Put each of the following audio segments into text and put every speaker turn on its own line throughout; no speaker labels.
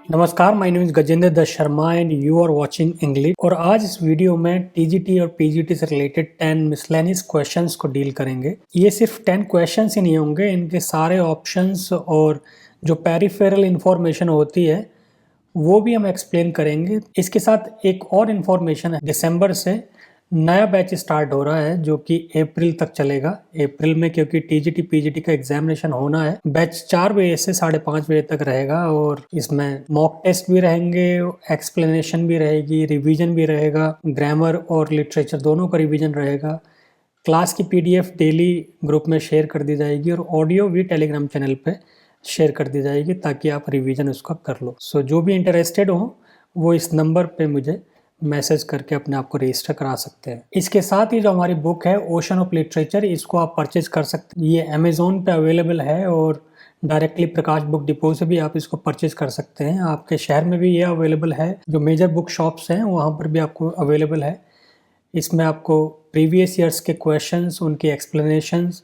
नमस्कार, my name is Gajendra Dutt Sharma and you are watching English. और आज इस वीडियो में टीजीटी और पीजीटी से रिलेटेड 10 मिसलेनियस क्वेश्चंस को डील करेंगे। ये सिर्फ 10 क्वेश्चंस ही नहीं होंगे, इनके सारे ऑप्शंस और जो पेरिफेरल इंफॉर्मेशन होती है वो भी हम एक्सप्लेन करेंगे। इसके साथ एक और इन्फॉर्मेशन है, दिसंबर से नया बैच स्टार्ट हो रहा है जो कि अप्रैल तक चलेगा। अप्रैल में क्योंकि टीजीटी पीजीटी का एग्जामिनेशन होना है, बैच 4 बजे से 5:30 बजे तक रहेगा और इसमें मॉक टेस्ट भी रहेंगे, एक्सप्लेनेशन भी रहेगी, रिवीजन भी रहेगा, ग्रामर और लिटरेचर दोनों का रिवीजन रहेगा। क्लास की पीडीएफ डेली ग्रुप में शेयर कर दी जाएगी और ऑडियो भी टेलीग्राम चैनल पे शेयर कर दी जाएगी ताकि आप रिवीजन उसका कर लो। सो जो भी इंटरेस्टेड हो वो इस नंबर पे मुझे मैसेज करके अपने आप को रजिस्टर करा सकते हैं। इसके साथ ही जो हमारी बुक है ओशन ऑफ लिटरेचर, इसको आप परचेज कर सकते हैं। ये अमेजोन पे अवेलेबल है और डायरेक्टली प्रकाश बुक डिपो से भी आप इसको परचेज कर सकते हैं। आपके शहर में भी ये अवेलेबल है, जो मेजर बुक शॉप्स हैं वहाँ पर भी आपको अवेलेबल है। इसमें आपको प्रीवियस ईयर्स के क्वेश्चंस, उनकी एक्सप्लेनेशंस,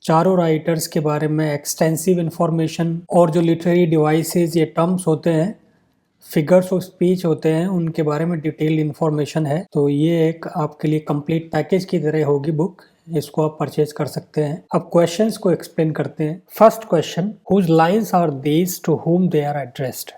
चारों राइटर्स के बारे में एक्सटेंसिव इंफॉर्मेशन और जो लिटरेरी डिवाइसेस ये टर्म्स होते हैं, फिगर्स ऑफ स्पीच होते हैं, उनके बारे में डिटेल इन्फॉर्मेशन है। तो ये एक आपके लिए कंप्लीट पैकेज की तरह होगी बुक, इसको आप परचेज कर सकते हैं। अब क्वेश्चंस को एक्सप्लेन करते हैं। First question, whose lines are these to whom they are addressed?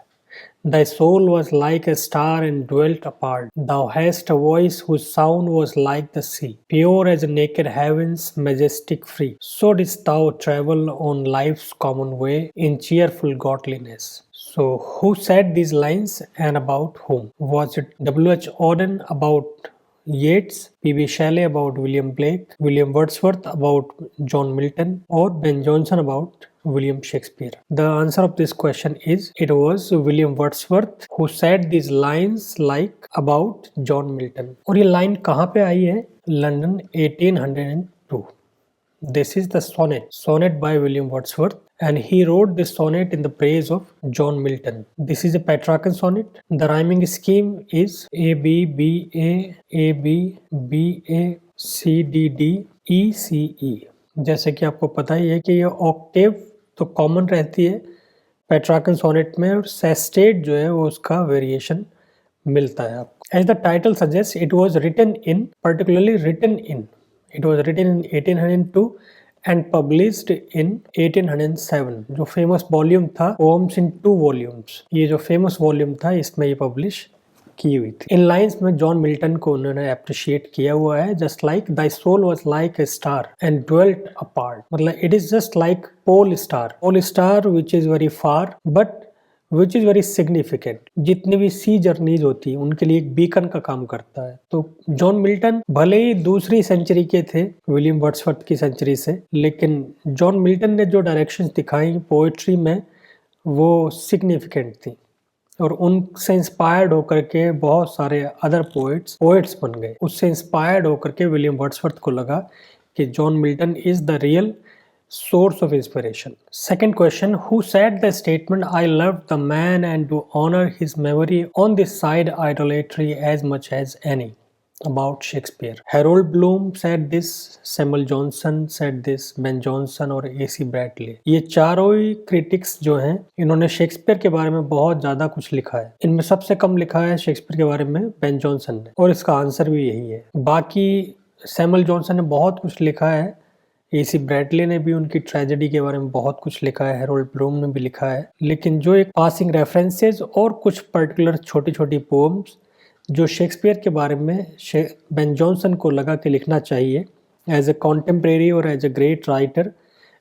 Thy soul was like a star and dwelt apart. Thou hast a voice whose sound was like the sea, pure as naked heavens, majestic free. So didst thou travel on life's common way in cheerful godliness. So, who said these lines and about whom? Was it W.H. Auden about Yeats, P.B. Shelley about William Blake, William Wordsworth about John Milton, or Ben Jonson about William Shakespeare? The answer of this question is it was William Wordsworth who said these lines like about John Milton. और ये line कहाँ पे आई है? London 1802. This is the sonnet by William Wordsworth, and he wrote this sonnet in the praise of John Milton. This is a Petrarchan sonnet. The rhyming scheme is A B B A A B B A C D D E C E. जैसे कि आपको पता ही है कि ये Octave तो common रहती है पेट्रार्कन सोनेट में, और सेस्टेट जो है वो उसका वेरिएशन मिलता है आपको। As the title suggests, it was written in, particularly written in. It was written in 1802 and published in 1807. जो फेमस वॉल्यूम था पोम्स इन 2 वॉल्यूम्स, ये जो फेमस वॉल्यूम था इसमें ये पब्लिश की हुई थी। इन लाइंस में जॉन मिल्टन को उन्होंने अप्रिशिएट किया हुआ है। Just like thy soul was like a star and dwelt apart, मतलब it is just like pole star which is very far but which is very significant. जितनी भी सी जर्नीज होती है उनके लिए एक बीकन का काम करता है। तो जॉन मिल्टन भले ही दूसरी सेंचुरी के थे विलियम वर्ड्सवर्थ की सेंचुरी से, लेकिन जॉन मिल्टन ने जो डायरेक्शंस दिखाई पोएट्री में वो सिग्निफिकेंट थी और उनसे इंस्पायर्ड होकर के बहुत सारे अदर पोएट्स बन गए। उससे इंस्पायर्ड होकर के विलियम वर्ड्सवर्थ को लगा कि John Milton is the real source of inspiration. Second question, who said the statement I love the man and do honor his memory on this side idolatry as much as any? About Shakespeare. Harold Bloom said this, Samuel Johnson said this, Ben Jonson और A.C. Bradley. ये चारों ही critics जो हैं इन्होंने Shakespeare के बारे में बहुत ज़्यादा कुछ लिखा है। इनमें सबसे कम लिखा है शेक्सपियर के बारे में बेन जॉनसन ने, और इसका आंसर भी यही है। बाकी सैमुअल जॉनसन ने बहुत कुछ लिखा है, A.C. ब्रैडली ने भी उनकी ट्रेजेडी के बारे में बहुत कुछ लिखा है, हेरोल्ड ब्लूम ने भी लिखा है। लेकिन जो एक पासिंग रेफरेंसेस और कुछ पर्टिकुलर छोटी छोटी पोम्स जो शेक्सपियर के बारे में बेन जॉनसन को लगा कि लिखना चाहिए एज ए कॉन्टेम्प्रेरी और as a great writer,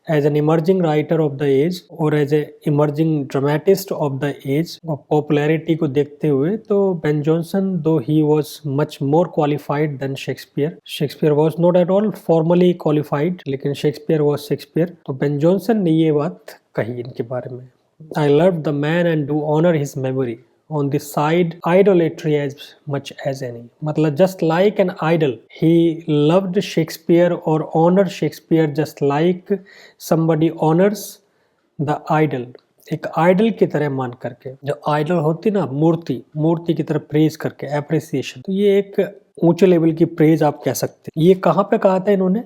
as an emerging writer of the age और as a emerging dramatist of the age और पॉपुलैरिटी को देखते हुए, तो Ben Jonson though he was much more qualified than Shakespeare was not at all formally qualified, लेकिन Shakespeare was Shakespeare. तो Ben Jonson ने ये बात कही इनके बारे में, I love the man and do honour his memory on the side idolatry as much as any. मतलब just like an idol, he loved Shakespeare or honored Shakespeare just like somebody honors the idol. एक idol की तरह मान करके, जो idol होती ना मूर्ति की तरह प्रेज करके, एप्रिसिएशन। तो ये एक ऊंचे लेवल की प्रेज आप कह सकते हैं। ये कहाँ पे कहा था इन्होंने?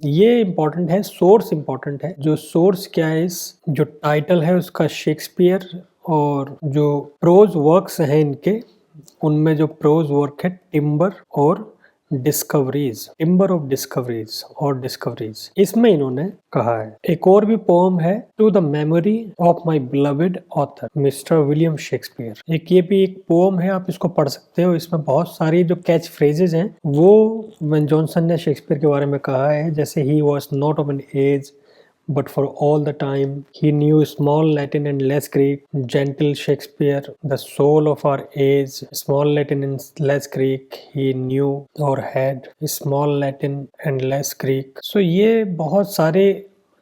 ये इम्पोर्टेंट है, सोर्स इम्पोर्टेंट है। जो सोर्स क्या है, इस जो टाइटल है उसका शेक्सपियर और जो प्रोज वर्क्स हैं इनके, उनमें जो प्रोज वर्क है टिम्बर और डिस्कवरीज, टिम्बर ऑफ डिस्कवरीज और डिस्कवरीज, इसमें इन्होंने कहा है। एक और भी पोम है, to the memory of my beloved author mister William Shakespeare. ये भी एक पोम है, आप इसको पढ़ सकते हो। इसमें बहुत सारी जो कैच फ्रेजेज हैं वो बेन जॉनसन ने शेक्सपियर के बारे में कहा है, जैसे ही was not of an age but for all the time he knew small Latin and less Greek, gentle Shakespeare, the soul of our age, small Latin and less Greek, he knew or had small Latin and less Greek. So ये बहुत सारे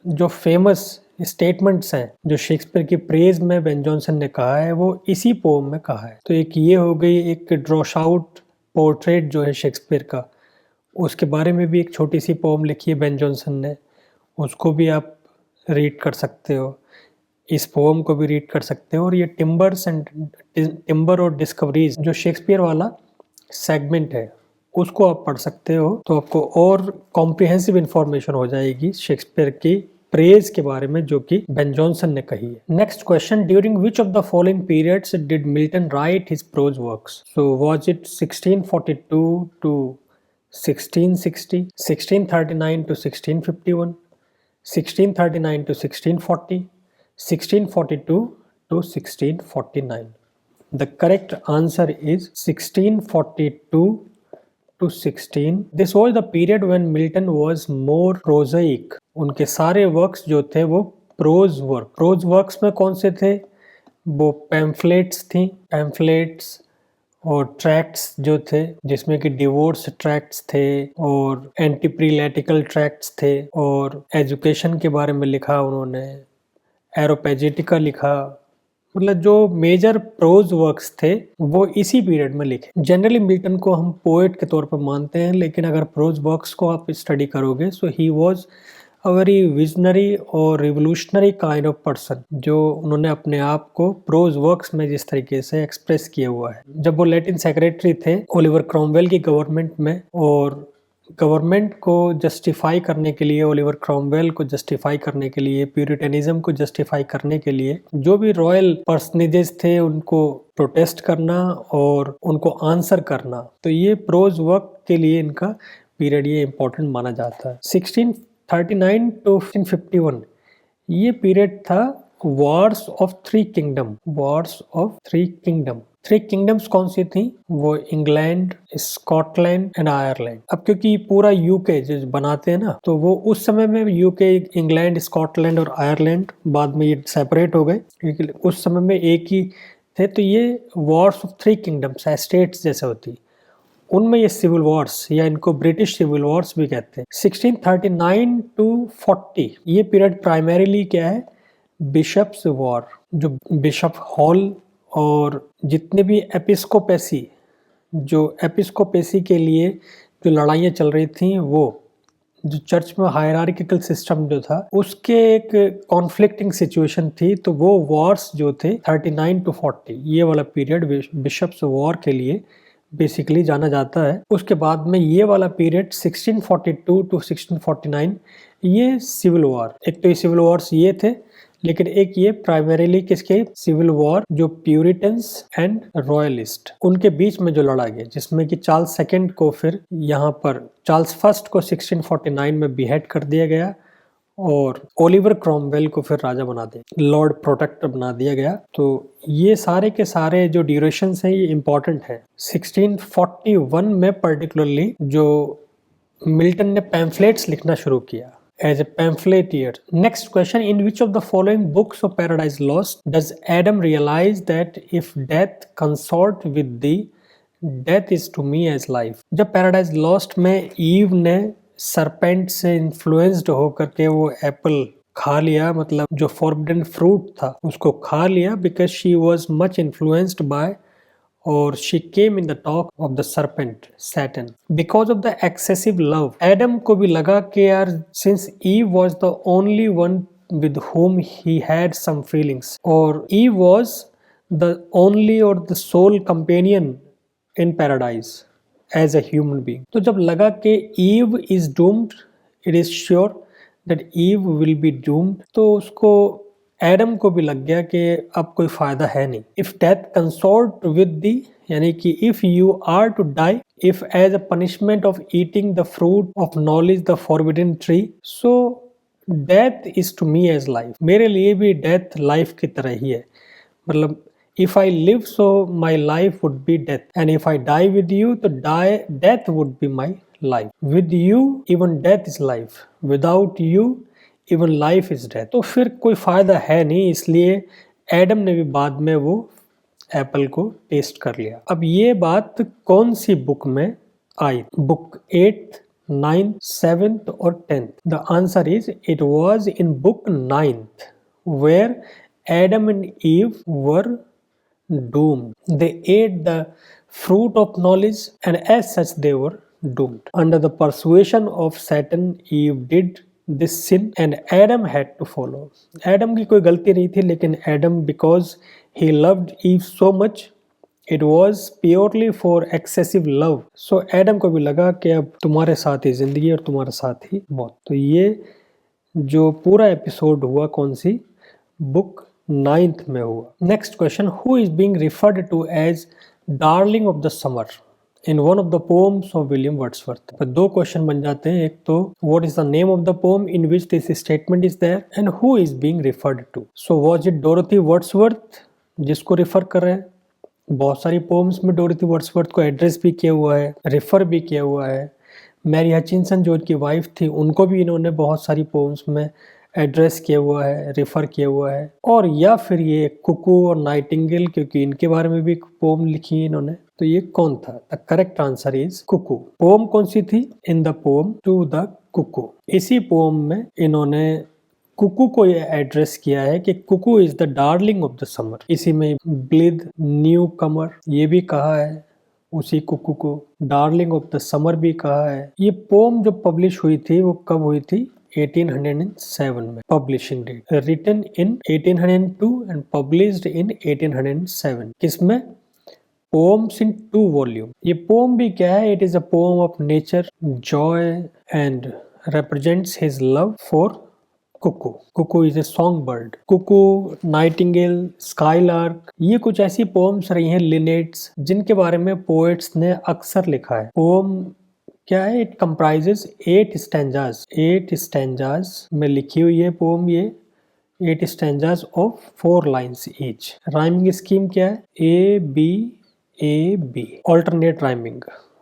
जो famous statements हैं जो Shakespeare की praise में Ben Jonson ने कहा है, वो इसी पोम में कहा है। तो एक ये हो गई, एक ड्रॉश आउट पोर्ट्रेट जो है शेक्सपियर का, उसके बारे में भी एक छोटी सी पोम लिखी है बेन जॉनसन ने, उसको भी आप रीड कर सकते हो, इस पोम को भी रीड कर सकते हो। और ये टिम्बर और डिस्कवरीज जो शेक्सपियर वाला सेगमेंट है उसको आप पढ़ सकते हो, तो आपको और कॉम्प्रिहेंसिव इंफॉर्मेशन हो जाएगी शेक्सपियर की प्रेज के बारे में जो कि बेन जॉनसन ने कही है। Next question, during which of the following periods did Milton write his prose works? So was it 1642 to 1660, 1639 to 1651, 1639 to 1640, 1642 to 1649. The correct answer is 1642 to 16. This was the period when Milton was more prosaic. उनके सारे works जो थे वो pros works में कौन से थे? वो पैम्फलेट्स थी, पैम्फलेट्स और ट्रैक्ट्स जो थे, जिसमें कि डिवोर्स ट्रैक्ट्स थे और एंटीप्रीलेटिकल ट्रैक्ट्स थे, और एजुकेशन के बारे में लिखा उन्होंने, एरोपेजेटिका लिखा। मतलब जो मेजर प्रोज वर्क्स थे वो इसी पीरियड में लिखे। जनरली मिल्टन को हम पोएट के तौर पर मानते हैं, लेकिन अगर प्रोज वर्क्स को आप स्टडी करोगे so he was a very visionary और रिवोल्यूशनरी काइंड ऑफ पर्सन, जो उन्होंने अपने आप को प्रोज वर्क्स में जिस तरीके से एक्सप्रेस किया हुआ है। जब वो लैटिन सेक्रेटरी थे ओलिवर क्रॉमवेल की गवर्नमेंट में, और गवर्नमेंट को जस्टिफाई करने के लिए, ओलिवर क्रॉमवेल को जस्टिफाई करने के लिए, प्यूरिटनिज्म को जस्टिफाई करने के लिए जो भी रॉयल पर्सनेजेस थे उनको प्रोटेस्ट करना और उनको आंसर करना, तो ये प्रोज वर्क के लिए इनका पीरियड ये इंपॉर्टेंट माना जाता है। 1639 to 1651 ये पीरियड था Wars of three kingdom, Wars of three kingdom. Three kingdoms कौन सी थी? वो इंग्लैंड, स्कॉटलैंड एंड आयरलैंड। अब क्योंकि पूरा यूके जो बनाते हैं ना, तो वो उस समय में यूके, इंग्लैंड, स्कॉटलैंड और आयरलैंड, बाद में ये सेपरेट हो गए क्योंकि उस समय में एक ही थे। तो ये Wars of three kingdoms, states जैसे होती, उनमें ये सिविल वॉर्स या इनको ब्रिटिश सिविल वॉर्स भी कहते हैं। 1639 to 40 ये पीरियड प्राइमरीली क्या है? Bishops war. जो बिशप हॉल और जितने भी एपिस्कोपेसी, जो एपिस्कोपेसी के लिए जो लड़ाइयाँ चल रही थी, वो जो चर्च में हायरार्किकल सिस्टम जो था उसके एक कॉन्फ्लिक्टिंग सिचुएशन थी, तो वो वॉर्स जो थे 39 to 40 ये वाला पीरियड बिशप्स वॉर के लिए बेसिकली जाना जाता है। उसके बाद में ये वाला पीरियड 1642 to 1649 ये सिविल वॉर। एक तो ये सिविल वॉर्स ये थे, लेकिन एक ये प्राइमरीली किसके सिविल वॉर जो प्यूरिटन्स एंड रॉयलिस्ट उनके बीच में जो लड़ा गया, जिसमें कि चार्ल्स सेकंड को फिर यहाँ पर चार्ल्स फर्स्ट को 1649 में बिहेड कर दिया गया और ओलिवर क्रॉमवेल को फिर राजा बना दिया, लॉर्ड प्रोटेक्टर बना दिया गया। तो ये सारे के सारे जो ड्यूरेशंस हैं ये इंपॉर्टेंट है। 1641 में पर्टिकुलरली जो मिल्टन ने पैम्फलेट्स लिखना शुरू किया as a pamphleteer. Next question, in which of the following books of Paradise Lost does Adam realize that if death consort with thee, death is to me as life? जब Paradise Lost में ewe ने serpent से influenced होकर के वो Apple खा लिया, मतलब जो फॉरबिडन फ्रूट था उसको खा लिया, because she was much influenced by or she came in the talk of the serpent Satan because of the excessive love. Adam को भी लगा कि यार since Eve was the only one with whom he had some feelings, or Eve was the only or the sole companion in paradise as a human being. तो जब लगा कि Eve is doomed, it is sure that Eve will be doomed, तो उसको Adam को भी लग गया कि अब कोई फायदा है नहीं। If death consort with thee, यानी कि if you are to die, if as a punishment of eating the fruit of knowledge the forbidden tree, so death is to me as life, मेरे लिए भी डेथ लाइफ की तरह ही है। मतलब if I live so my life would be death, and if I die with you तो death would be my life. With you even death is life, without you even life is death. तो फिर कोई फायदा है नहीं, इसलिए Adam ने भी बाद में वो एप्पल को टेस्ट कर लिया। अब ये बात कौन सी बुक में आई? बुक 8th, 9th, 7th और 10th? The answer is it was in book 9th where Adam and Eve were doomed. They ate the fruit of knowledge and as such they were doomed. Under the persuasion of Satan, Eve did this sin and Adam had to follow. Adam की कोई गलती नहीं थी, लेकिन Adam because he loved Eve so much, it was purely for excessive love. So Adam को भी लगा कि अब तुम्हारे साथ ही जिंदगी और तुम्हारे साथ ही मौत। तो ये जो पूरा एपिसोड हुआ कौन सी बुक 9th में हुआ। Next question, who is being referred to as darling of the summer in one of the poems of William Wordsworth? तो दो क्वेश्चन बन जाते हैं, एक तो what is the name of the poem in which this statement is there and who is being referred to. So was it Dorothy Wordsworth जिसको refer कर रहे हैं? बहुत सारी पोम्स में डोरोथी वर्ड्सवर्थ को एड्रेस भी किया हुआ है, रिफर भी किया हुआ है। मैरी हचिंसन जो उनकी वाइफ थी, उनको भी इन्होंने बहुत सारी पोम्स में एड्रेस किया हुआ है, रेफर किया हुआ है। और या फिर ये कुकू और नाइटिंगेल, क्योंकि इनके बारे में भी पोम लिखी है इन्होंने। तो ये कौन था? The correct answer is cuckoo. Poem कौन सी थी? In the poem to the cuckoo. इसी पोम में इन्होंने कुकू को ये एड्रेस किया है कि Kuku is the darling of the summer. इसी में ब्लिद, न्यू कमर ये भी कहा है, उसी कुकू को डार्लिंग ऑफ द समर भी कहा है। ये पोम जो पब्लिश हुई थी वो कब हुई थी? 1807 में। Publishing date written in 1802 and published in 1807। किसमें? Poems in 2 volume. ये पोम भी क्या है? It is a poem of nature, joy and represents his love for cuckoo. Cuckoo is a songbird. Cuckoo, Nightingale, Skylark, ये कुछ ऐसी poems रही हैं लिनेट्स जिनके बारे में पोएट्स ने अक्सर लिखा है। पोम क्या है? It comprises 8 stanzas. 8 स्टैंजास में लिखी हुई है पोम ये। 8 stanzas of 4 lines each. Rhyming scheme क्या है? A B A B, alternate rhyming.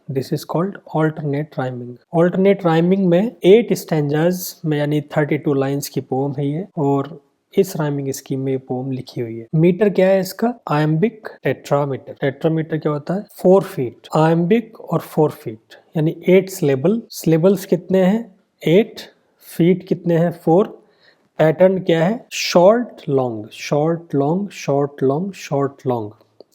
This is called alternate rhyming. Alternate rhyming में 8 स्टैंजास में यानी 32 लाइन्स की पोम है ये, और इस राइमिंग स्कीम में ये पोम लिखी हुई है। मीटर क्या है इसका? Iambic tetrameter. टेट्रामीटर क्या होता है? 4 फीट। आयम्बिक और 4 फीट यानी 8 सिलेबल। सिलेबल्स कितने हैं? 8। फीट कितने हैं? 4। पैटर्न क्या है? Short long, short long, short long, short long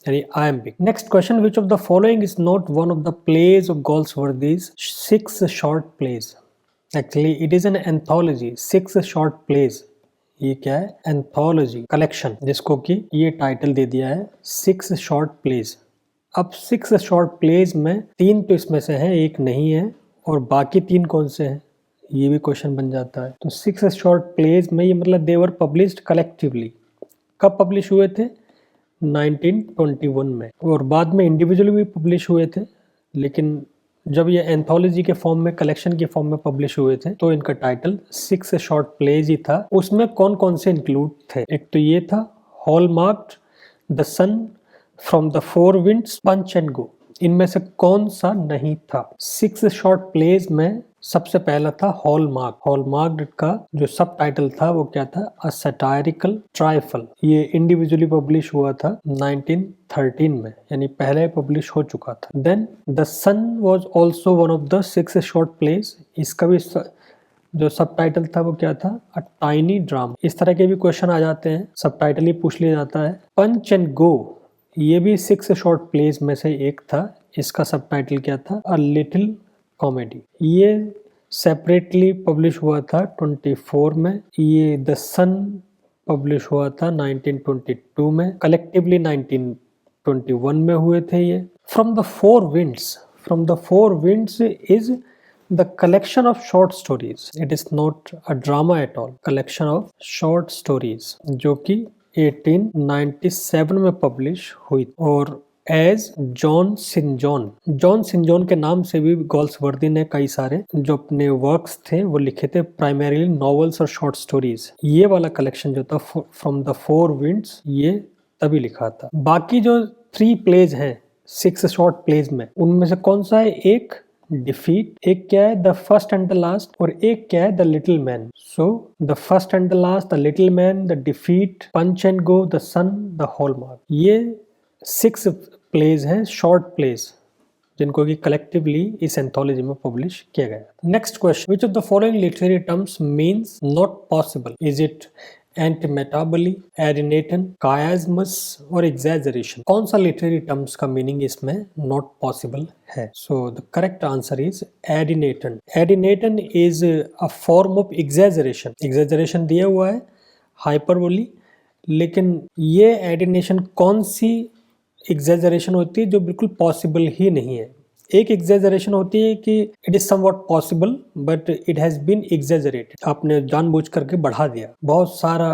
यानी iambic. Next question, which of the following is not one of the plays of Galsworthy's 6 short plays? Actually, it is an anthology. 6 short plays. ये क्या है? Anthology, collection, जिसको कि ये title दे दिया है 6 short plays. अब 6 short plays में 3 तो इसमें से हैं, एक नहीं है, और बाकी 3 कौन से हैं? ये भी क्वेश्चन बन जाता है। तो 6 short plays में ये मतलब they were published collectively. कब पब्लिश हुए थे? 1921 में, और बाद में इंडिविजुअली भी पब्लिश हुए थे, लेकिन जब ये एंथोलॉजी के फॉर्म में, कलेक्शन के फॉर्म में पब्लिश हुए थे तो इनका टाइटल 6 शॉर्ट प्लेज ही था। उसमें कौन कौन से इंक्लूड थे? एक तो ये था hallmarked, the sun, from the 4 winds, punch and go. इनमें से कौन सा नहीं था? 6 शॉर्ट प्लेज में सबसे पहला था हॉलमार्क। हॉलमार्क का जो सब टाइटल था वो क्या था? अ सटायरिकल ट्राइफल। ये इंडिविजुअली पब्लिश हुआ था 1913 में, यानी पहले पब्लिश हो चुका था। Then the sun was also one of the 6 short plays. इसका भी जो सब टाइटल था वो क्या था? A tiny drama. इस तरह के भी क्वेश्चन आ जाते हैं, सब टाइटल ही पूछ लिया जाता है। पंच एंड गो ये भी 6 शॉर्ट प्लेज में से एक था। इसका सब टाइटल क्या था? A little comedy. ये सेपरेटली पब्लिश हुआ था 24 में। ये द सन पब्लिश हुआ था 1922 में। कलेक्टिवली 1921 में हुए थे ये। From the 4 winds, from the 4 winds is the collection of short stories, it is not a drama at all, collection of short stories जो कि 1897 में पब्लिश हुई और एज जॉन सिंजॉन के नाम से भी गोल्सवर्दी ने कई सारे जो अपने वर्क्स थे वो लिखे थे, प्राइमरीली नॉवेल्स और शॉर्ट स्टोरीज। ये वाला कलेक्शन जो था फ्रॉम द फोर विंड्स, ये तभी लिखा था। बाकी जो 3 प्लेज हैं 6 शॉर्ट प्लेज में, उनमें से कौन सा है? एक डिफीट, एक क्या है the first and the last, और एक क्या है the little man. So the first and the last, the little man, the defeat, punch and go, the sun, the hallmark, ये 6 प्लेज हैं, शॉर्ट प्लेज, जिनको कि कलेक्टिवली इस एंथोलॉजी में पब्लिश किया गया। Next question, which of the following literary terms means not possible? Is it antimetabole, adynaton, chiasmus और exaggeration? कौन सा लिटरेरी टर्म्स का मीनिंग इसमें नॉट पॉसिबल है? So the correct answer is adynaton. Adynaton is a form of exaggeration. Exaggeration दिया हुआ है hyperbole, लेकिन ये एडिनेशन कौन सी एग्जैजरेशन होती है जो बिल्कुल पॉसिबल ही नहीं है। एक एग्जैजरेशन होती है कि it is somewhat possible but it has been exaggerated, आपने जानबूझ करके बढ़ा दिया। बहुत सारा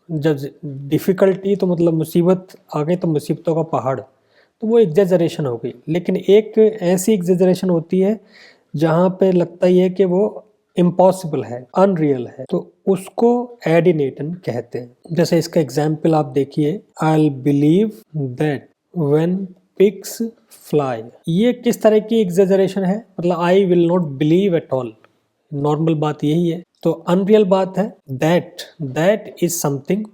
जब डिफिकल्टी, तो मतलब मुसीबत आ गई तो मुसीबतों का पहाड़, तो वो एग्जैजरेशन हो गई। लेकिन एक ऐसी एग्जैजरेशन होती है जहाँ पे लगता ही है कि वो इम्पॉसिबल है, अनरियल है, तो उसको एडिनेटन कहते हैं। जैसे इसका एग्जाम्पल आप देखिए, I believe that when pigs fly. ये किस तरह की एग्जैजरेशन है? मतलब I will not believe at all, normal बात यही है। तो अनरियल बात है, दैट इज समथिंग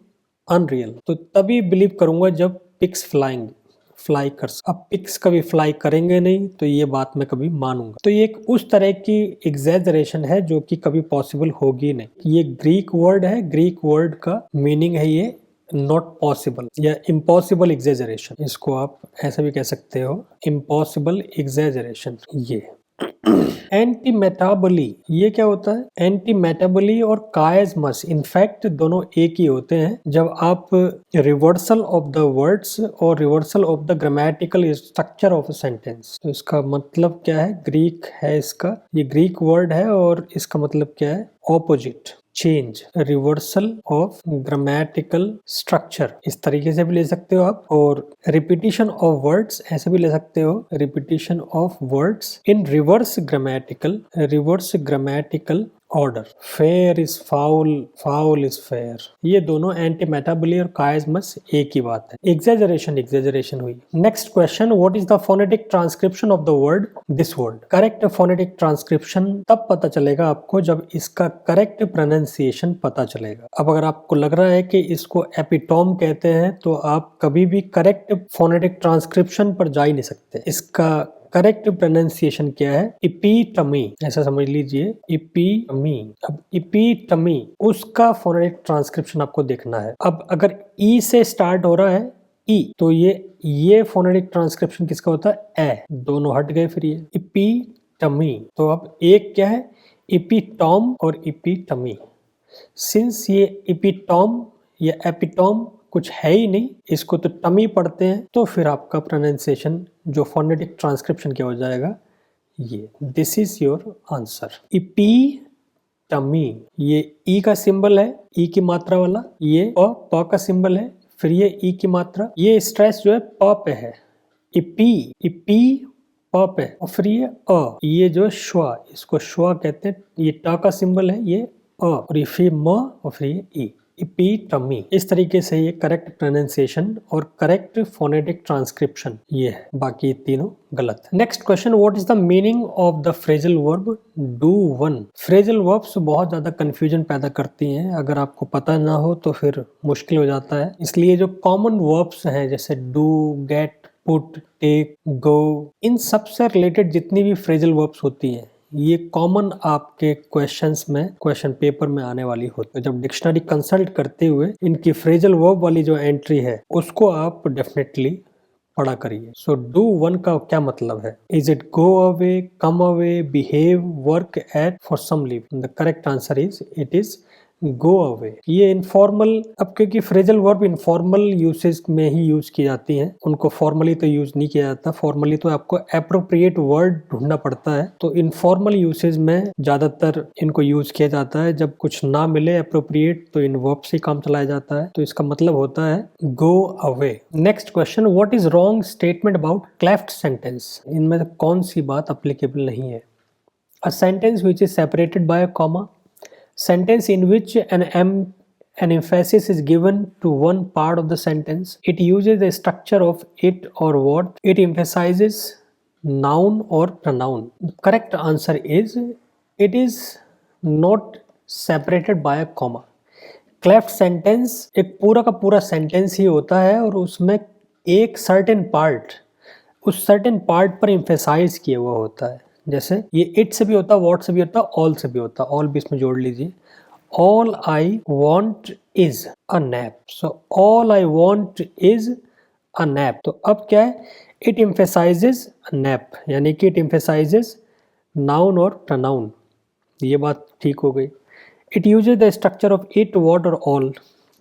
अनरियल, तो तभी बिलीव करूंगा जब पिग्स फ्लाई कर। अब पिग्स कभी फ्लाई करेंगे नहीं, तो ये बात मैं कभी मानूंगा। तो ये एक उस तरह की एग्जैजरेशन है जो कि कभी पॉसिबल होगी नहीं। ये ग्रीक वर्ड है, ग्रीक वर्ड का मीनिंग है ये नॉट पॉसिबल या इम्पॉसिबल एग्जैजरेशन। इसको आप ऐसा भी कह सकते हो, इम्पॉसिबल एग्जैजरेशन। ये एंटीमेटाबली, ये क्या होता है? एंटीमेटाबली और कायस्मस इनफैक्ट दोनों एक ही होते हैं। जब आप रिवर्सल ऑफ द वर्ड्स और reversal of the grammatical structure of a sentence, तो इसका मतलब क्या है? ग्रीक है इसका, ये ग्रीक वर्ड है और इसका मतलब क्या है? Opposite, change, reversal of grammatical structure, इस तरीके से भी ले सकते हो आप। और रिपीटिशन ऑफ वर्ड्स ऐसे भी ले सकते हो, repetition of words in reverse grammatical order. Fair is foul, foul is fair, ये दोनों एंटीमेटाबली और कायस्मस एक ही बात है। एग्जैजरेशन हुई। Next question, what is the phonetic transcription of the word this word? Correct phonetic transcription तब पता चलेगा आपको जब इसका करेक्ट प्रोनाउंसिएशन पता चलेगा। अब अगर आपको लग रहा है कि इसको एपिटोम कहते हैं, तो आप कभी भी करेक्ट फोनेटिक ट्रांसक्रिप्शन पर जा ही नहीं सकते। इसका करेक्ट प्रोनाउंसिएशन क्या है? इपीटमी, ऐसा समझ लीजिए, इपीटमी। अब इपीटमी, उसका फोनेटिक ट्रांसक्रिप्शन आपको देखना है। अब अगर ई से स्टार्ट हो रहा है, ई, तो ये फोनेटिक ट्रांसक्रिप्शन किसका होता है? ए, दोनों हट गए फिर ये इपीटमी। तो अब एक क्या है? इपीटॉम और इपीटमी। सिंस ये इपीटॉम या एपिटॉम कुछ है ही नहीं, इसको तो टमी पढ़ते हैं, तो फिर आपका प्रोनाउंसिएशन जो फोनेटिक ट्रांसक्रिप्शन क्या हो जाएगा? ये, दिस इज योर आंसर, इपीटमी। ये ई का सिंबल है, ई की मात्रा वाला, ये प का सिंबल है, फिर ये ई की मात्रा, ये स्ट्रेस जो है प पे है, इपी प पे, और फिर ये जो है श्वा, इसको श्वा कहते हैं। ये ट का सिंबल है, ये और ये फिर म और फिर ये ई, इपीटमी। इस तरीके से ये करेक्ट प्रोनाउंसिएशन और करेक्ट फोनेटिक ट्रांसक्रिप्शन ये है, बाकी तीनों गलत। Next question, what is the meaning of the phrasal verb do one? Phrasal verbs बहुत ज्यादा कंफ्यूजन पैदा करती हैं, अगर आपको पता ना हो तो फिर मुश्किल हो जाता है। इसलिए जो कॉमन वर्ब्स हैं जैसे डू, गेट, पुट, टेक, गो, इन सब से रिलेटेड जितनी भी फ्रेजल वर्ब्स होती हैं, ये कॉमन आपके क्वेश्चंस में, क्वेश्चन पेपर में आने वाली होती है। जब डिक्शनरी कंसल्ट करते हुए इनकी फ्रेजल वर्ब वाली जो एंट्री है उसको आप डेफिनेटली पढ़ा करिए। सो डू वन का क्या मतलब है? Is it go away, come away, behave, work at, for some leave? The correct answer is it is go away. ये इनफॉर्मल, अब क्योंकि फ्रेजल वर्ब इनफॉर्मल यूसेज में ही यूज की जाती हैं, उनको फॉर्मली तो यूज नहीं किया जाता। फॉर्मली तो आपको एप्रोप्रिएट वर्ड ढूंढना पड़ता है, तो इनफॉर्मल यूसेज में ज्यादातर इनको यूज किया जाता है। जब कुछ ना मिले एप्रोप्रिएट तो इन वर्ब से काम चलाया जाता है, तो इसका मतलब होता है go away. Next question, what is wrong statement about cleft sentence. इनमें कौन सी बात अप्लीकेबल नहीं है। A sentence which is separated by a comma, sentence in which an emphasis is given to one part of the sentence. It uses the structure of it or what. It emphasizes noun or pronoun. The correct answer is it is not separated by a comma. Cleft sentence एक पूरा का पूरा sentence ही होता है और उसमें एक certain part, उस सर्टेन पार्ट पर एम्फेसाइज किया हुआ होता है। जैसे ये इट से भी होता है, वॉट से भी होता है, ऑल से भी होता है। ऑल भी इसमें जोड़ लीजिए। All I want is a nap. So all I want is a nap. तो अब क्या है, इट एम्फेसाइजेस नैप, यानी कि इट एम्फेसाइजेस नाउन और प्रोनाउन। ये बात ठीक हो गई। It uses the structure of it, what और all.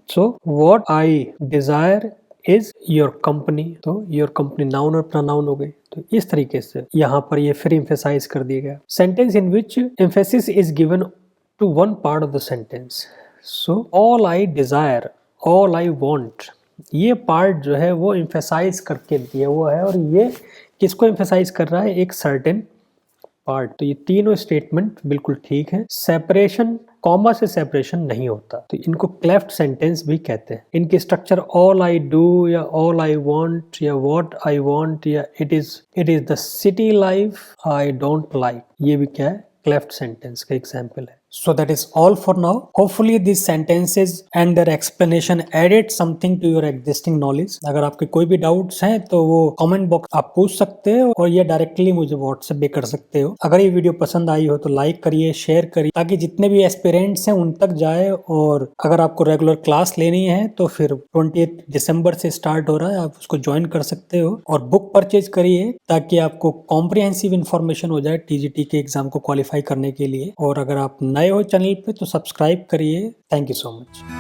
So what I desire is your company. तो योर कंपनी नाउन और प्रोनाउन हो गई। तो इस तरीके से यहाँ पर ये फिर एम्फेसाइज कर दिया गया। Sentence in which emphasis is given to one part of the sentence. So all I desire, all I want, ये पार्ट जो है वो एम्फेसाइज करके दिया हुआ है और ये किसको एम्फेसाइज कर रहा है, एक सर्टेन पार्ट। तो ये तीनों स्टेटमेंट बिल्कुल ठीक है। सेपरेशन, कॉमा से सेपरेशन नहीं होता, तो इनको क्लेफ्ट सेंटेंस भी कहते हैं। इनकी स्ट्रक्चर ऑल आई डू या ऑल आई वांट या व्हाट आई वांट या it is the city life I don't like, ये भी क्या है, क्लेफ्ट सेंटेंस का एग्जाम्पल है। So that is all for now. Hopefully these sentences and their explanation added something to your existing knowledge. अगर आपके कोई भी डाउट्स हैं तो वो कमेंट बॉक्स आप पूछ सकते हो और ये डायरेक्टली मुझे व्हाट्सएप भी कर सकते हो। अगर ये वीडियो पसंद आई हो तो लाइक करिए, शेयर करिए, ताकि जितने भी एस्पिरेंट्स हैं उन तक जाए। और अगर आपको रेगुलर क्लास लेनी है तो फिर 20 दिसंबर से स्टार्ट हो रहा है, आप उसको ज्वाइन कर सकते हो। और बुक परचेज करिए ताकि आपको कॉम्प्रिहेंसिव इन्फॉर्मेशन हो जाए टीजीटी के एग्जाम को क्वालिफाई करने के लिए। और अगर आप नए हो चैनल पे तो सब्सक्राइब करिए। Thank you so much.